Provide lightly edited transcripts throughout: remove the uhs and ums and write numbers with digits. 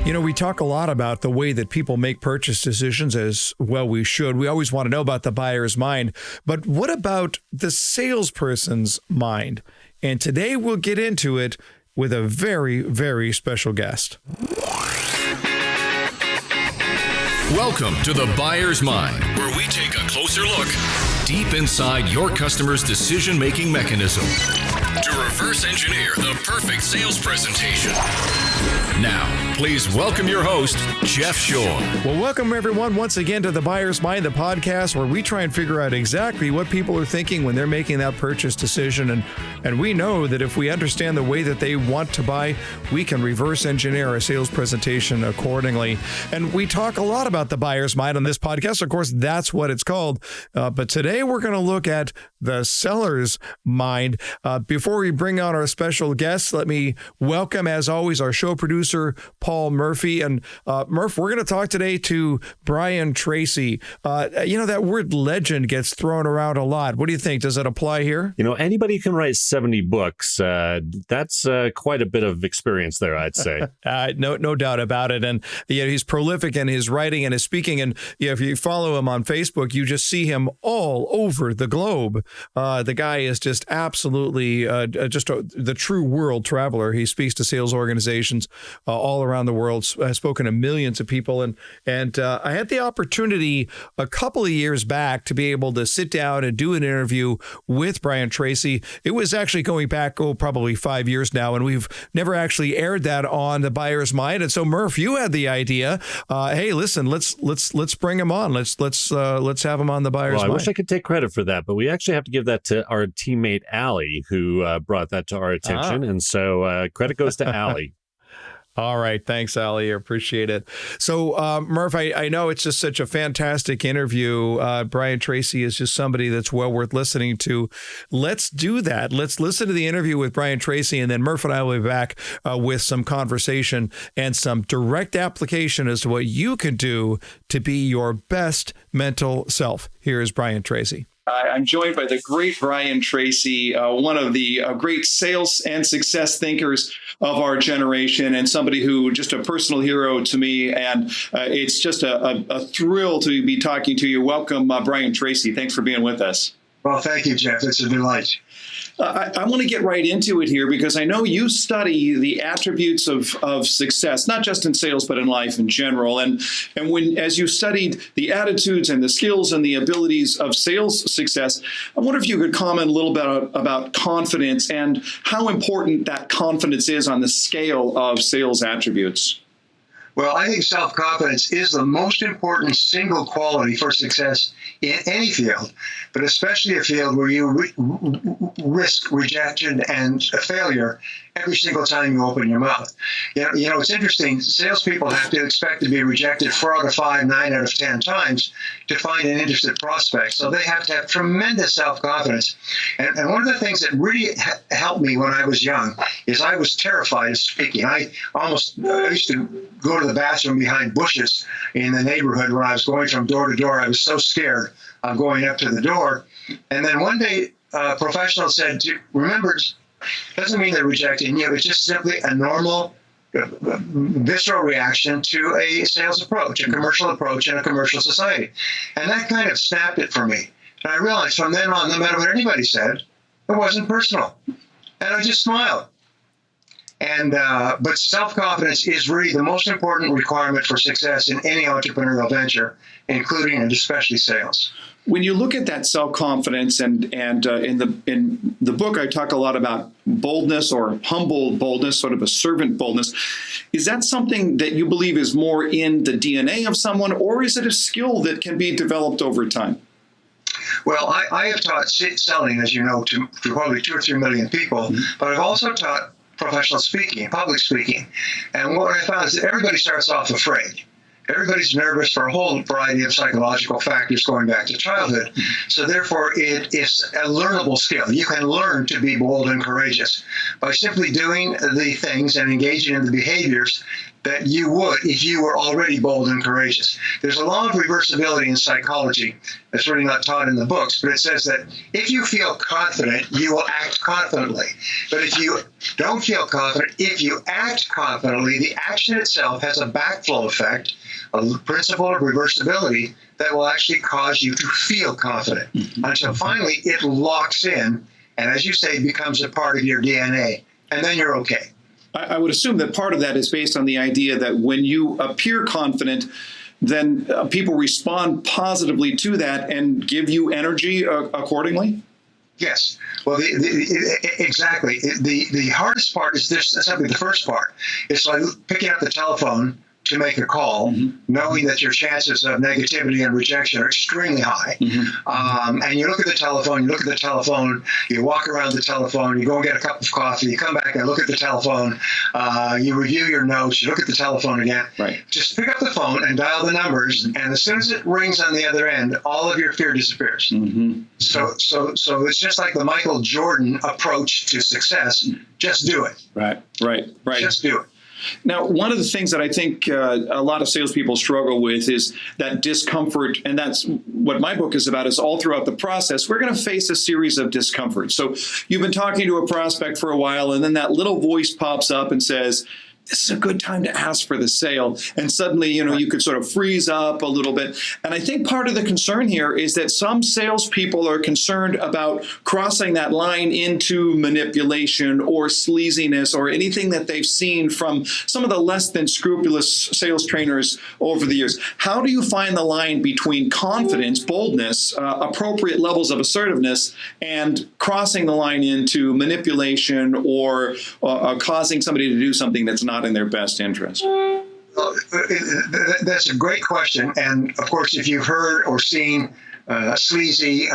You know, we talk a lot about the way that people make purchase decisions, as well we should. We always want to know about the buyer's mind. But what about the salesperson's mind? And today we'll get into it with a very, very special guest. Welcome to The Buyer's Mind, where we take a closer look deep inside your customer's decision-making mechanism to reverse engineer the perfect sales presentation. Now, please welcome your host, Jeff Shore. Well, welcome everyone once again to The Buyer's Mind, the podcast where we try and figure out exactly what people are thinking when they're making that purchase decision. And we know that if we understand the way that they want to buy, we can reverse engineer a sales presentation accordingly. And we talk a lot about the buyer's mind on this podcast. Of course, that's what it's called. But today we're going to look at the seller's mind. Before we bring on our special guests, let me welcome, as always, our show producer, Paul Murphy. And Murph, we're going to talk today to Brian Tracy. That word legend gets thrown around a lot. What do you think? Does it apply here? You know, anybody can write 70 books. That's quite a bit of experience there, I'd say. No doubt about it. And he's prolific in his writing and his speaking. And if you follow him on Facebook, you just see him all over the globe. The guy is just absolutely the true world traveler. He speaks to sales organizations all around the world. I've spoken to millions of people. And I had the opportunity a couple of years back to be able to sit down and do an interview with Brian Tracy. It was actually going back, probably 5 years now, and we've never actually aired that on The Buyer's Mind. And so, Murph, you had the idea. Hey, listen, let's bring him on. Let's have him on The Buyer's Mind. I wish I could take credit for that, but we actually have to give that to our teammate Allie, who brought that to our attention. And so credit goes to Allie. All right. Thanks, Ali. I appreciate it. So, Murph, I know it's just such a fantastic interview. Brian Tracy is just somebody that's well worth listening to. Let's do that. Let's listen to the interview with Brian Tracy, and then Murph and I will be back with some conversation and some direct application as to what you can do to be your best mental self. Here is Brian Tracy. I'm joined by the great Brian Tracy, one of the great sales and success thinkers of our generation, and somebody who just a personal hero to me. And it's just a thrill to be talking to you. Welcome, Brian Tracy. Thanks for being with us. Well, thank you, Jeff. It's a delight. I want to get right into it here because I know you study the attributes of success, not just in sales, but in life in general. And as you studied the attitudes and the skills and the abilities of sales success, I wonder if you could comment a little bit about confidence and how important that confidence is on the scale of sales attributes. Well, I think self-confidence is the most important single quality for success in any field, but especially a field where you risk rejection and failure every single time you open your mouth. You know, it's interesting. Salespeople have to expect to be rejected 4 out of 5, 9 out of 10 times to find an interested prospect. So they have to have tremendous self-confidence. And one of the things that really helped me when I was young is I was terrified of speaking. I used to go to the bathroom behind bushes in the neighborhood when I was going from door to door. I was so scared of going up to the door. And then one day, a professional said, remember, doesn't mean they're rejecting you. It's just simply a normal, visceral reaction to a sales approach, a commercial approach in a commercial society. And that kind of snapped it for me. And I realized from then on, no matter what anybody said, it wasn't personal. And I just smiled. And but self-confidence is really the most important requirement for success in any entrepreneurial venture, including and especially sales. When you look at that self-confidence, and in the book I talk a lot about boldness or humble boldness, sort of a servant boldness. Is that something that you believe is more in the DNA of someone, or is it a skill that can be developed over time? Well, I have taught selling, as you know, to probably 2 or 3 million people, but I've also taught professional speaking, public speaking. And what I found is that everybody starts off afraid. Everybody's nervous for a whole variety of psychological factors going back to childhood. So therefore, it is a learnable skill. You can learn to be bold and courageous by simply doing the things and engaging in the behaviors that you would if you were already bold and courageous. There's a law of reversibility in psychology that's really not taught in the books, but it says that if you feel confident, you will act confidently. But if you don't feel confident, if you act confidently, the action itself has a backflow effect, a principle of reversibility that will actually cause you to feel confident until finally it locks in and, as you say, becomes a part of your DNA, and then you're okay. I would assume that part of that is based on the idea that when you appear confident, then people respond positively to that and give you energy accordingly? Yes. Well, exactly. The hardest part is this, simply the first part. It's like picking up the telephone to make a call, knowing that your chances of negativity and rejection are extremely high. And you look at the telephone, you walk around the telephone, you go and get a cup of coffee, you come back and look at the telephone, you review your notes, you look at the telephone again. Right. Just pick up the phone and dial the numbers, and as soon as it rings on the other end, all of your fear disappears. So it's just like the Michael Jordan approach to success. Just do it. Right. Just do it. Now, one of the things that I think a lot of salespeople struggle with is that discomfort, and that's what my book is about, is all throughout the process. We're going to face a series of discomforts. So you've been talking to a prospect for a while, and then that little voice pops up and says, this is a good time to ask for the sale. And suddenly, you could sort of freeze up a little bit. And I think part of the concern here is that some salespeople are concerned about crossing that line into manipulation or sleaziness or anything that they've seen from some of the less than scrupulous sales trainers over the years. How do you find the line between confidence, boldness, appropriate levels of assertiveness, and crossing the line into manipulation or causing somebody to do something that's not in their best interest? That's a great question. And of course, if you've heard or seen sleazy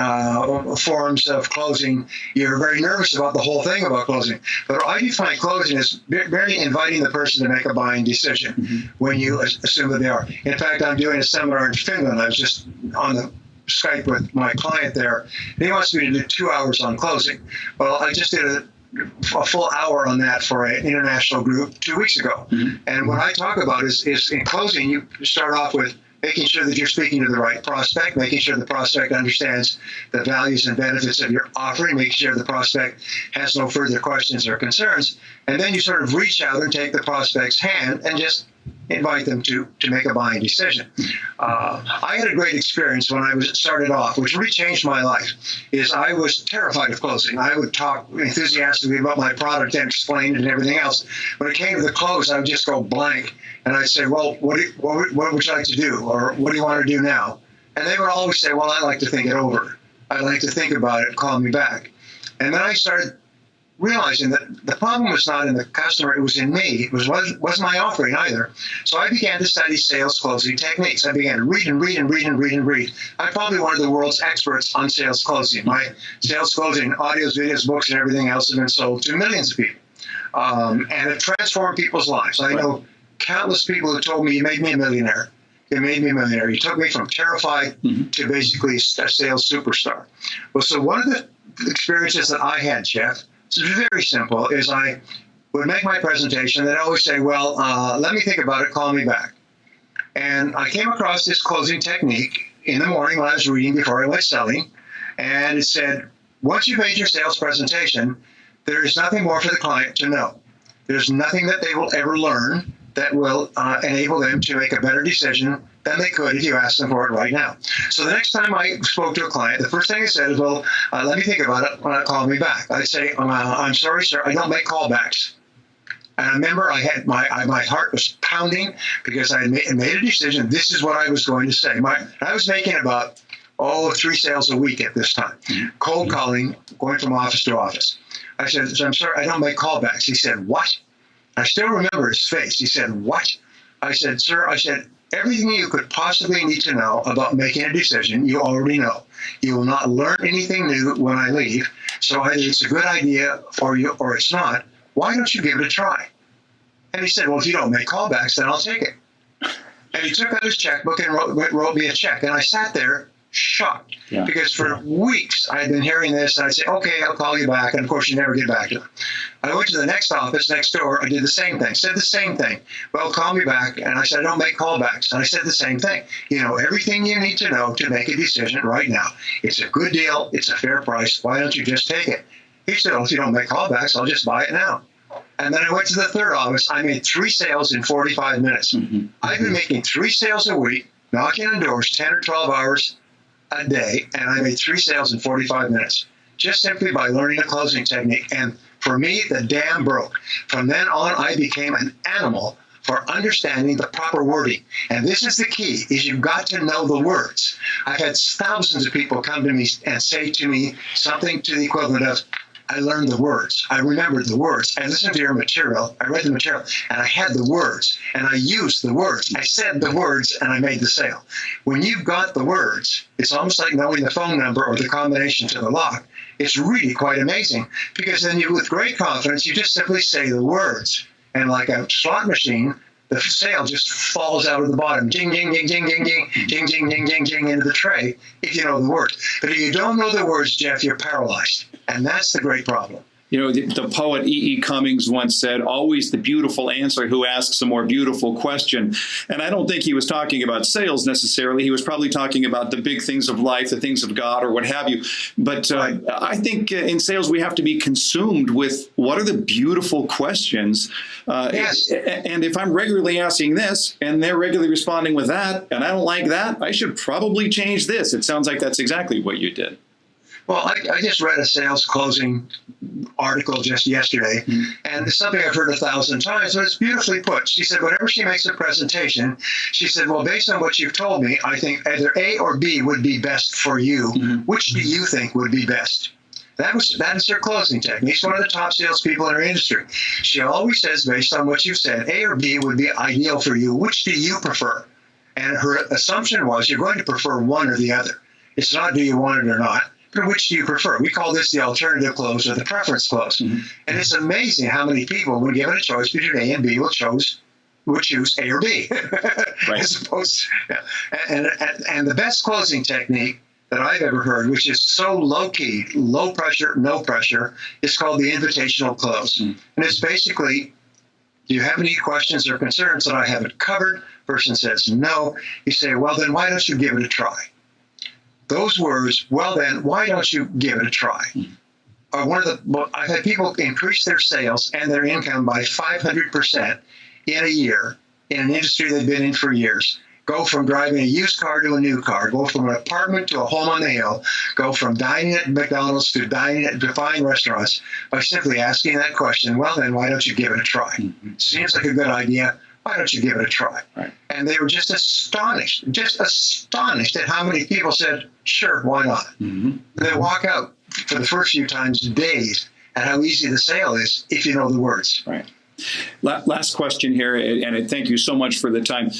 forms of closing, you're very nervous about the whole thing about closing. But I define closing as merely inviting the person to make a buying decision when you assume that they are. In fact, I'm doing a seminar in Finland. I was just on the Skype with my client there, and he wants me to do 2 hours on closing. Well, I just did a full hour on that for an international group 2 weeks ago. And what I talk about is in closing, you start off with making sure that you're speaking to the right prospect, making sure the prospect understands the values and benefits of your offering, making sure the prospect has no further questions or concerns. And then you sort of reach out and take the prospect's hand and just invite them to make a buying decision. I had a great experience when I started off, which really changed my life, is I was terrified of closing. I would talk enthusiastically about my product and explain it and everything else. When it came to the close, I would just go blank. And I'd say, well, what would you like to do? Or what do you want to do now? And they would always say, well, I'd like to think it over. I'd like to think about it, call me back. And then I started realizing that the problem was not in the customer, it was in me. It wasn't my offering either. So I began to study sales closing techniques. I began to read and read and read and read and read. I'm probably one of the world's experts on sales closing. My sales closing audios, videos, books, and everything else have been sold to millions of people. And it transformed people's lives. I know countless people who told me, you made me a millionaire. You made me a millionaire. You took me from terrified to basically a sales superstar. Well, so one of the experiences that I had, Jeff, it's very simple, is I would make my presentation, and I'd always say, well, let me think about it, call me back. And I came across this closing technique in the morning when I was reading before I went selling, and it said, once you've made your sales presentation, there is nothing more for the client to know. There's nothing that they will ever learn that will enable them to make a better decision than they could if you asked them for it right now. So the next time I spoke to a client, the first thing I said is, well, let me think about it when I call me back. I'd say, I'm sorry, sir, I don't make callbacks. And I remember my heart was pounding because I had made a decision. This is what I was going to say. I was making about, 3 sales a week at this time, cold calling, going from office to office. I said, I'm sorry, I don't make callbacks. He said, what? I still remember his face. He said, what? I said, sir, everything you could possibly need to know about making a decision, you already know. You will not learn anything new when I leave. So either it's a good idea for you or it's not. Why don't you give it a try? And he said, well, if you don't make callbacks, then I'll take it. And he took out his checkbook and wrote me a check. And I sat there shocked because for weeks I had been hearing this. And I'd say, okay, I'll call you back. And of course, you never get back to him. I went to the next office next door. I did the same thing, said the same thing. Well, call me back. And I said, I don't make callbacks. And I said the same thing. You know, everything you need to know to make a decision right now. It's a good deal. It's a fair price. Why don't you just take it? He said, well, if you don't make callbacks, I'll just buy it now. And then I went to the third office. I made 3 sales in 45 minutes. I've been making 3 sales a week, knocking on doors 10 or 12 hours a day, and I made 3 sales in 45 minutes, just simply by learning a closing technique. And for me, the dam broke. From then on, I became an animal for understanding the proper wording. And this is the key, is you've got to know the words. I've had thousands of people come to me and say to me something to the equivalent of, I learned the words. I remembered the words. I listened to your material. I read the material, and I had the words, and I used the words. I said the words, and I made the sale. When you've got the words, it's almost like knowing the phone number or the combination to the lock. It's really quite amazing, because then you, with great confidence, you just simply say the words. And like a slot machine, the sale just falls out of the bottom. Ding, ding, ding, ding, ding, ding, ding, ding, ding, ding, ding, into the tray, if you know the words. But if you don't know the words, Jeff, you're paralyzed. And that's the great problem. You know, the poet E.E. Cummings once said, always the beautiful answer who asks a more beautiful question. And I don't think he was talking about sales necessarily. He was probably talking about the big things of life, the things of God, or what have you. But I think in sales, we have to be consumed with what are the beautiful questions. Yes. And if I'm regularly asking this and they're regularly responding with that, and I don't like that, I should probably change this. It sounds like that's exactly what you did. Well, I just read a sales closing article just yesterday, and it's something I've heard 1,000 times, but it's beautifully put. She said, whenever she makes a presentation, she said, well, based on what you've told me, I think either A or B would be best for you. Which do you think would be best? That is her closing technique. She's one of the top salespeople in her industry. She always says, based on what you've said, A or B would be ideal for you. Which do you prefer? And her assumption was you're going to prefer one or the other. It's not do you want it or not. But which do you prefer? We call this the alternative close or the preference close. And it's amazing how many people, when given a choice between A and B, will choose A or B. Right. As opposed to, and the best closing technique that I've ever heard, which is so low-key, low pressure, no pressure, is called the invitational close. And it's basically, do you have any questions or concerns that I haven't covered? Person says no. You say, well, then why don't you give it a try? Those words, well then, why don't you give it a try? I've had people increase their sales and their income by 500% in a year in an industry they've been in for years. Go from driving a used car to a new car. Go from an apartment to a home on the hill. Go from dining at McDonald's to dining at fine restaurants by simply asking that question, well then, why don't you give it a try? Seems like a good idea. Why don't you give it a try? Right. And they were just astonished at how many people said, sure, why not? They walk out for the first few times dazed at how easy the sale is if you know the words. Right. Last question here, and thank you so much for the time.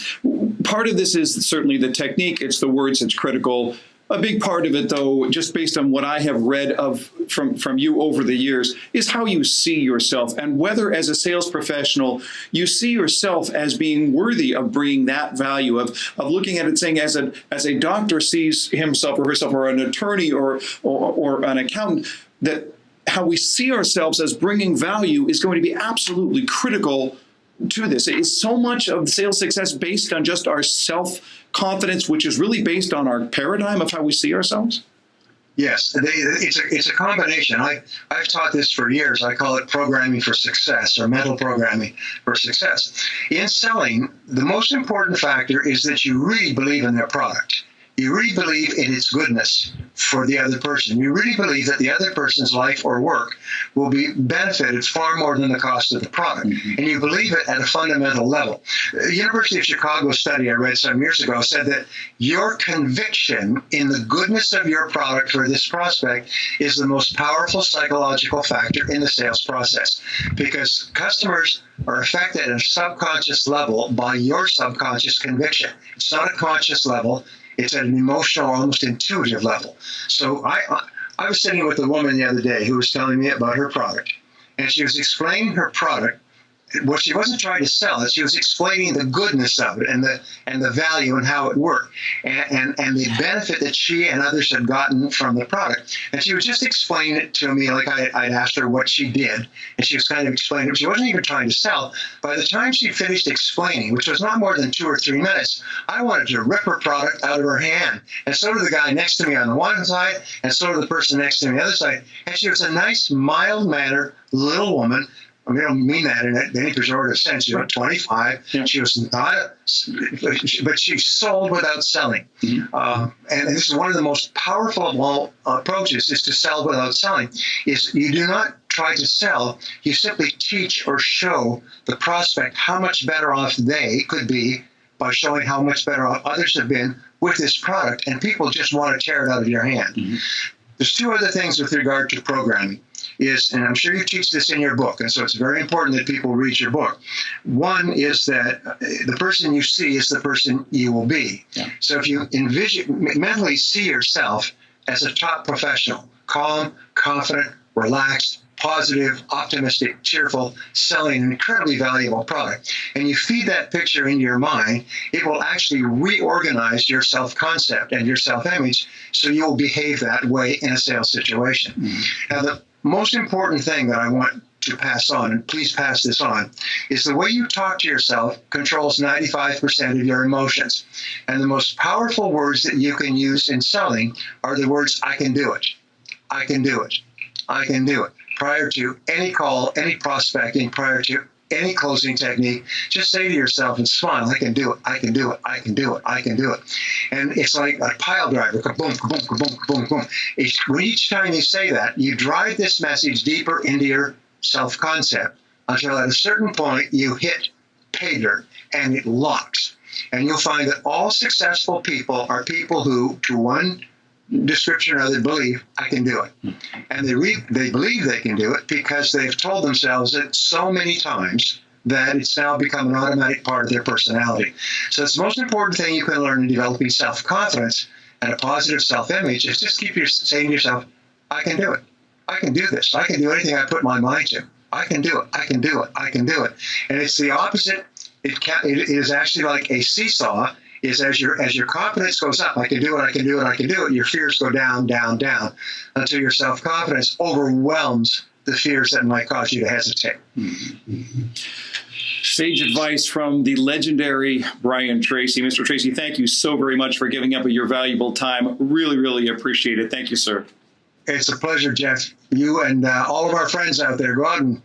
Part of this is certainly the technique. It's the words. It's critical. A big part of it, though, just based on what I have read from you over the years, is how you see yourself and whether, as a sales professional, you see yourself as being worthy of bringing that value of looking at it, saying, as a doctor sees himself or herself, or an attorney or an accountant, that how we see ourselves as bringing value is going to be absolutely critical to this. Is so much of sales success based on just our self-confidence, which is really based on our paradigm of how we see ourselves? Yes, it's a combination. I've taught this for years. I call it programming for success, or mental programming for success. In selling, the most important factor is that you really believe in their product. You really believe in its goodness for the other person. You really believe that the other person's life or work will be benefited far more than the cost of the product. And you believe it at a fundamental level. The University of Chicago study I read some years ago said that your conviction in the goodness of your product for this prospect is the most powerful psychological factor in the sales process, because customers are affected at a subconscious level by your subconscious conviction. It's not a conscious level. It's at an emotional, almost intuitive level. So I was sitting with a woman the other day who was telling me about her product. And she was explaining her product what she wasn't trying to sell it. She was explaining the goodness of it and the value and how it worked and the benefit that she and others had gotten from the product. And she was just explaining it to me like I'd asked her what she did, and she was kind of explaining it. She wasn't even trying to sell. By the time she finished explaining, which was not more than 2 or 3 minutes, I wanted to rip her product out of her hand. And so did the guy next to me on the one side, and so did the person next to me on the other side. And she was a nice, mild-mannered little woman. I mean, I don't mean that in any pejorative sense. She was 25. Yeah. She was not, but she sold without selling. Mm-hmm. And this is one of the most powerful of all approaches, is to sell without selling. Is you do not try to sell. You simply teach or show the prospect how much better off they could be by showing how much better off others have been with this product. And people just want to tear it out of your hand. Mm-hmm. There's 2 other things with regard to programming. And I'm sure you teach this in your book, and so it's very important that people read your book. One is that the person you see is the person you will be. Yeah. So if you mentally see yourself as a top professional, calm, confident, relaxed, positive, optimistic, cheerful, selling an incredibly valuable product, and you feed that picture into your mind, it will actually reorganize your self-concept and your self-image, so you'll behave that way in a sales situation. Mm-hmm. Now, the most important thing that I want to pass on, and please pass this on, is the way you talk to yourself controls 95% of your emotions. And the most powerful words that you can use in selling are the words, I can do it, I can do it, I can do it. Prior to any call, any prospecting, prior to any closing technique, just say to yourself and smile, I can do it, I can do it, I can do it, I can do it. And it's like a pile driver, kaboom, kaboom, kaboom, kaboom, kaboom. Each time you say that, you drive this message deeper into your self-concept until at a certain point you hit pay dirt and it locks. And you'll find that all successful people are people who, to one description or other, believe I can do it. And they believe they can do it because they've told themselves it so many times that it's now become an automatic part of their personality. So it's the most important thing you can learn in developing self-confidence and a positive self-image is just keep saying to yourself, I can do it. I can do this. I can do anything I put my mind to. I can do it. I can do it. I can do it. And it's the opposite. It is actually like a seesaw. Is as your confidence goes up, I can do it, I can do it, I can do it, your fears go down, down, down, until your self-confidence overwhelms the fears that might cause you to hesitate. Mm-hmm. Sage advice from the legendary Brian Tracy. Mr. Tracy, thank you so very much for giving up your valuable time. Really, really appreciate it. Thank you, sir. It's a pleasure, Jeff. You and all of our friends out there, go out and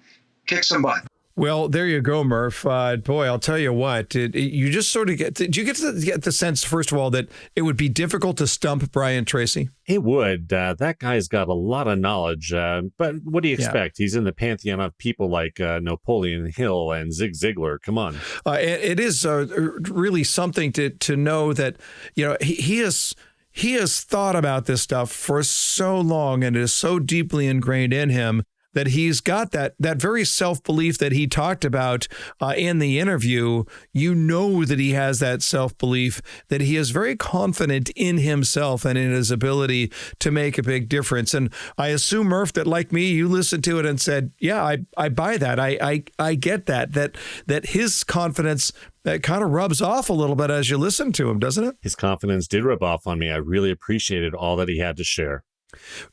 kick some butt. Well, there you go, Murph. Boy, I'll tell you what, you just sort of did you get the sense, first of all, that it would be difficult to stump Brian Tracy? It would. That guy's got a lot of knowledge. But what do you expect? Yeah. He's in the pantheon of people like Napoleon Hill and Zig Ziglar. Come on. It is really something to know that, he has thought about this stuff for so long and it is so deeply ingrained in him that he's got that very self-belief that he talked about in the interview. You know that he has that self-belief, that he is very confident in himself and in his ability to make a big difference. And I assume, Murph, that like me, you listened to it and said, yeah, I buy that. I get that his confidence that kind of rubs off a little bit as you listen to him, doesn't it? His confidence did rub off on me. I really appreciated all that he had to share.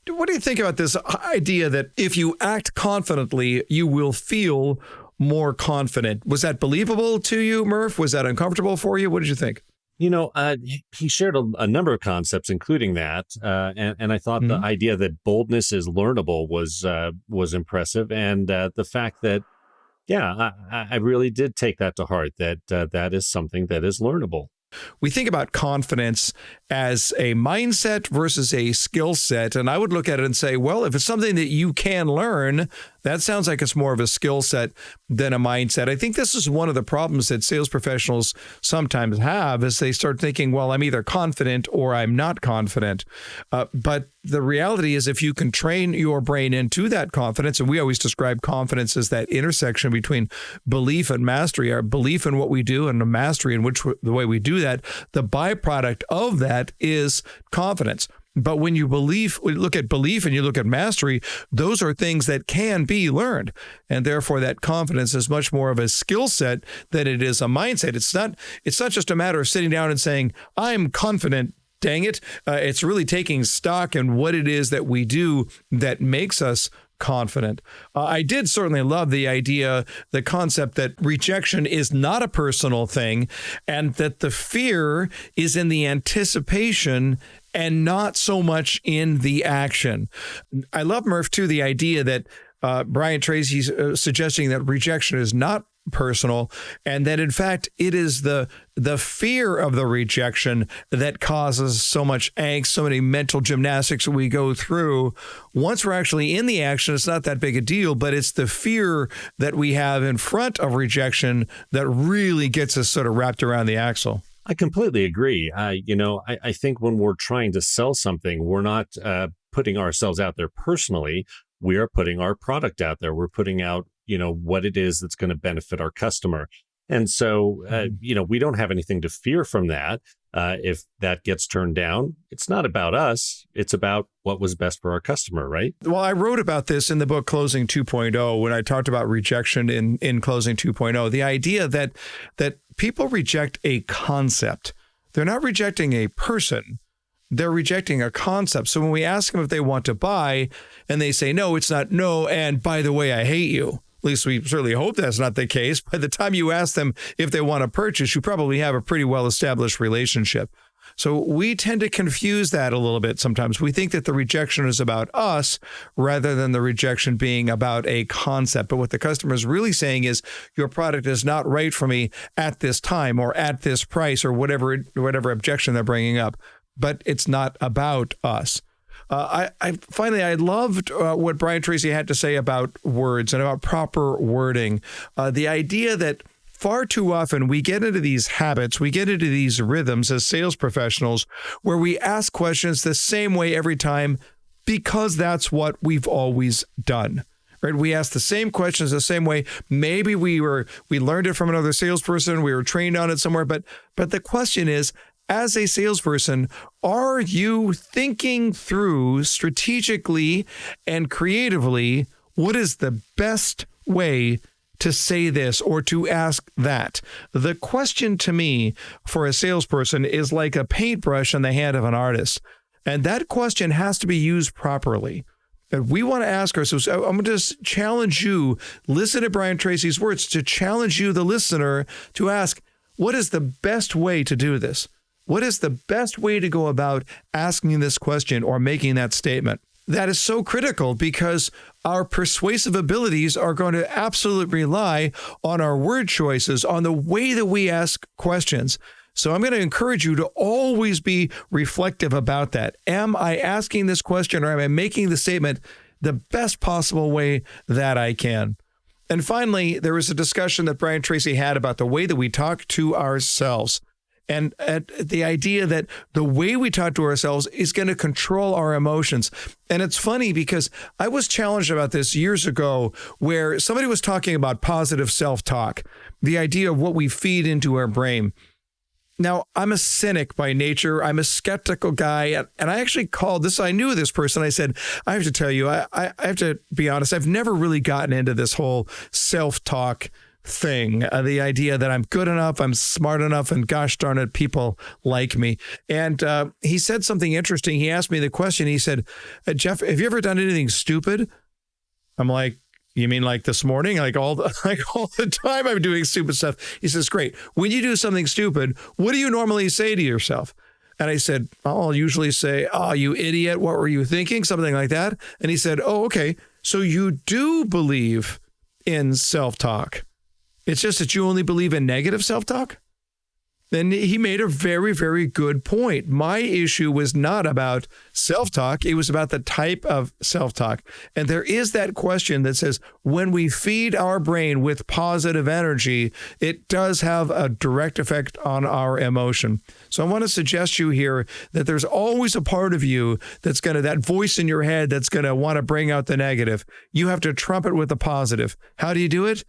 What do you think about this idea that if you act confidently, you will feel more confident? Was that believable to you, Murph? Was that uncomfortable for you? What did you think? He shared a number of concepts, including that. And I thought the idea that boldness is learnable was impressive. And the fact that, I really did take that to heart, that that is something that is learnable. We think about confidence as a mindset versus a skill set. And I would look at it and say, well, if it's something that you can learn, that sounds like it's more of a skill set than a mindset. I think this is one of the problems that sales professionals sometimes have is they start thinking, well, I'm either confident or I'm not confident. But the reality is if you can train your brain into that confidence, and we always describe confidence as that intersection between belief and mastery, our belief in what we do and the mastery in the way we do that, the byproduct of that is confidence. But when you look at belief and you look at mastery, those are things that can be learned. And therefore that confidence is much more of a skill set than it is a mindset. It's not just a matter of sitting down and saying, I'm confident. Dang it. It's really taking stock in what it is that we do that makes us confident. I did certainly love the concept that rejection is not a personal thing and that the fear is in the anticipation and not so much in the action. I love, Murph, too, the idea that Brian Tracy's suggesting that rejection is not personal, and that in fact it is the fear of the rejection that causes so much angst, so many mental gymnastics that we go through. Once we're actually in the action, it's not that big a deal, but it's the fear that we have in front of rejection that really gets us sort of wrapped around the axle. I completely agree. I think when we're trying to sell something, we're not putting ourselves out there personally. We are putting our product out there. We're putting out what it is that's going to benefit our customer. And so, we don't have anything to fear from that. If that gets turned down, it's not about us. It's about what was best for our customer, right? Well, I wrote about this in the book Closing 2.0 when I talked about rejection in Closing 2.0, the idea that people reject a concept. They're not rejecting a person. They're rejecting a concept. So when we ask them if they want to buy and they say, no, it's not no. And by the way, I hate you. At least we certainly hope that's not the case. By the time you ask them if they want to purchase, you probably have a pretty well-established relationship. So we tend to confuse that a little bit sometimes. We think that the rejection is about us rather than the rejection being about a concept. But what the customer is really saying is your product is not right for me at this time or at this price or whatever objection they're bringing up. But it's not about us. I loved what Brian Tracy had to say about words and about proper wording. The idea that far too often we get into these habits, we get into these rhythms as sales professionals where we ask questions the same way every time because that's what we've always done. Right? We ask the same questions the same way. Maybe we learned it from another salesperson, we were trained on it somewhere, but the question is, as a salesperson, are you thinking through strategically and creatively what is the best way to say this or to ask that? The question to me for a salesperson is like a paintbrush in the hand of an artist. And that question has to be used properly. And we want to ask ourselves, I'm going to just challenge you, listen to Brian Tracy's words, to challenge you, the listener, to ask, what is the best way to do this? What is the best way to go about asking this question or making that statement? That is so critical because our persuasive abilities are going to absolutely rely on our word choices, on the way that we ask questions. So I'm going to encourage you to always be reflective about that. Am I asking this question or am I making the statement the best possible way that I can? And finally, there was a discussion that Brian Tracy had about the way that we talk to ourselves. And the idea that the way we talk to ourselves is going to control our emotions. And it's funny because I was challenged about this years ago where somebody was talking about positive self-talk, the idea of what we feed into our brain. Now, I'm a cynic by nature. I'm a skeptical guy. And I actually called this. I knew this person. I said, I have to tell you, I have to be honest. I've never really gotten into this whole self-talk thing, the idea that I'm good enough, I'm smart enough, and gosh darn it, people like me. And he said something interesting. He asked me the question. He said, Jeff, have you ever done anything stupid? I'm like, you mean like this morning? Like all the time I'm doing stupid stuff. He says, great. When you do something stupid, what do you normally say to yourself? And I said, I'll usually say, oh, you idiot, what were you thinking? Something like that. And he said, oh, okay. So you do believe in self-talk. It's just that you only believe in negative self-talk? Then he made a very, very good point. My issue was not about self-talk. It was about the type of self-talk. And there is that question that says, when we feed our brain with positive energy, it does have a direct effect on our emotion. So I want to suggest you here that there's always a part of you that's going to, that voice in your head that's going to want to bring out the negative. You have to trump it with the positive. How do you do it?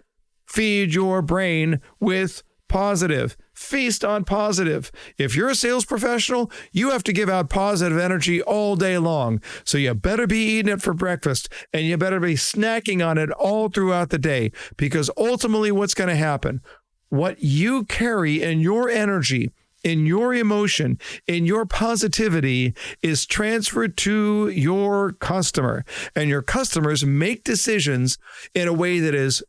Feed your brain with positive. feast on positive. If you're a sales professional, you have to give out positive energy all day long. So you better be eating it for breakfast, and you better be snacking on it all throughout the day, because ultimately what's going to happen, what you carry in your energy, in your emotion, in your positivity is transferred to your customer, and your customers make decisions in a way that is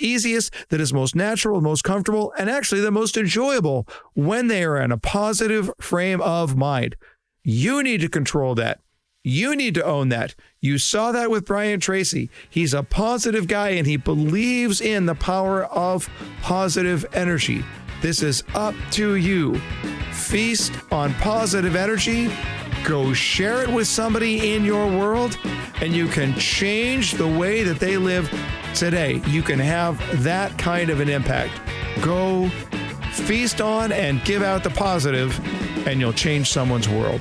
easiest, that is most natural, most comfortable, and actually the most enjoyable when they are in a positive frame of mind. You need to control that. You need to own that. You saw that with Brian Tracy. He's a positive guy, and he believes in the power of positive energy. This is up to you. Feast on positive energy. Go share it with somebody in your world, and you can change the way that they live today. You can have that kind of an impact. Go feast on and give out the positive, and you'll change someone's world.